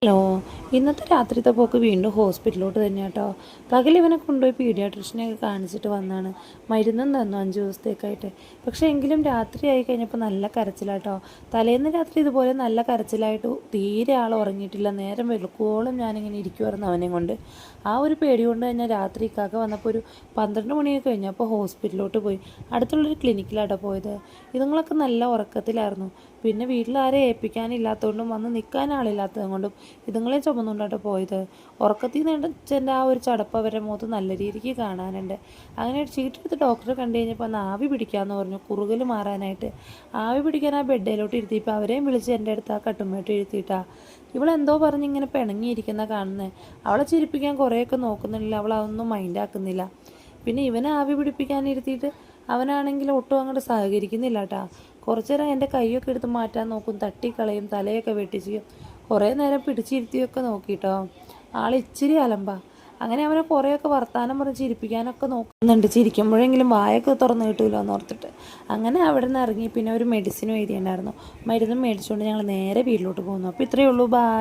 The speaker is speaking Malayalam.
ഹലോ. ഇന്നത്തെ രാത്രിത്തെ പോക്ക് വീണ്ടും ഹോസ്പിറ്റലിലോട്ട് തന്നെ കേട്ടോ. പകൽ ഇവനെ കൊണ്ടുപോയി പീഡിയാട്രിഷനെയൊക്കെ കാണിച്ചിട്ട് വന്നാണ്. മരുന്നും തന്നു 5 ദിവസത്തേക്കായിട്ട്. പക്ഷേ എങ്കിലും രാത്രി ആയി കഴിഞ്ഞപ്പോൾ നല്ല കരച്ചിലാട്ടോ. തലേന്ന് രാത്രി ഇതുപോലെ നല്ല കരച്ചിലായിട്ട് തീരെ ആൾ ഉറങ്ങിയിട്ടില്ല. നേരം വെളുക്കോളം ഞാനിങ്ങനെ ഇരിക്കുമായിരുന്നു അവനെ കൊണ്ട്. ആ ഒരു പേടി കൊണ്ട് തന്നെ രാത്രി ഇക്കാക്ക വന്നപ്പോൾ ഒരു 12 മണിയൊക്കെ കഴിഞ്ഞപ്പോൾ ഹോസ്പിറ്റലിലോട്ട് പോയി. അടുത്തുള്ളൊരു ക്ലിനിക്കിലാട്ടോ പോയത്. ഇതുങ്ങളൊക്കെ നല്ല ഉറക്കത്തിലായിരുന്നു. പിന്നെ വീട്ടിൽ ആരെ ഏൽപ്പിക്കാനില്ലാത്തതുകൊണ്ടും വന്ന് നിൽക്കാൻ ആളില്ലാത്തത് കൊണ്ടും ഇതുങ്ങളെ ചുമന്നുകൊണ്ടാട്ടോ പോയത്. ഉറക്കത്തിൽ നീണ്ടച്ചൻ്റെ ആ ഒരു ചടപ്പ് അവരുടെ മുഖത്ത് നല്ല രീതിക്ക് കാണാനുണ്ട്. അങ്ങനെ ചീട്ടെടുത്ത് ഡോക്ടറെ കണ്ടു കഴിഞ്ഞപ്പോൾ അന്ന് ആവി പിടിക്കാമെന്ന് പറഞ്ഞു, കുറുകൽ മാറാനായിട്ട്. ആവി പിടിക്കാൻ ആ ബെഡിലോട്ട് ഇരുത്തിയപ്പോൾ അവരെയും വിളിച്ച് എൻ്റെ അടുത്ത് ആ കട്ടുമ്മേട്ട് ഇരുത്തിയിട്ടാ. ഇവളെന്തോ പറഞ്ഞ് ഇങ്ങനെ പിണങ്ങിയിരിക്കുന്ന കാണുന്നത്. അവളെ ചിരിപ്പിക്കാൻ കുറേയൊക്കെ നോക്കുന്നില്ല, അവൾ അതൊന്നും മൈൻഡാക്കുന്നില്ല. പിന്നെ ഇവനെ ആവി പിടിപ്പിക്കാനിരുത്തിയിട്ട് അവനാണെങ്കിൽ ഒട്ടും അങ്ങോട്ട് സഹകരിക്കുന്നില്ല കേട്ടാ. കുറച്ചു നേരം എൻ്റെ കൈയൊക്കെ എടുത്ത് മാറ്റാൻ നോക്കും, തട്ടിക്കളയും, തലയൊക്കെ വെട്ടിച്ച് കുറേ നേരം പിടിച്ചിരുത്തിയൊക്കെ നോക്കിട്ടോ. ആൾ ഇച്ചിരി അലമ്പാ. അങ്ങനെ അവനെ കുറേയൊക്കെ വർത്താനം പറഞ്ഞ് ചിരിപ്പിക്കാനൊക്കെ നോക്കുന്നുണ്ട്. ചിരിക്കുമ്പോഴെങ്കിലും വായൊക്കെ തുറന്ന് കിട്ടൂല്ലോ എന്ന് ഓർത്തിട്ട്. അങ്ങനെ അവിടെ നിന്ന് ഇറങ്ങി പിന്നെ ഒരു മെഡിസിനും എഴുതിയിട്ടുണ്ടായിരുന്നു. മരുന്നും മേടിച്ചുകൊണ്ട് ഞങ്ങൾ നേരെ വീട്ടിലോട്ട് പോകുന്നു. അപ്പോൾ ഇത്രയേ ഉള്ളൂ. ബായ്.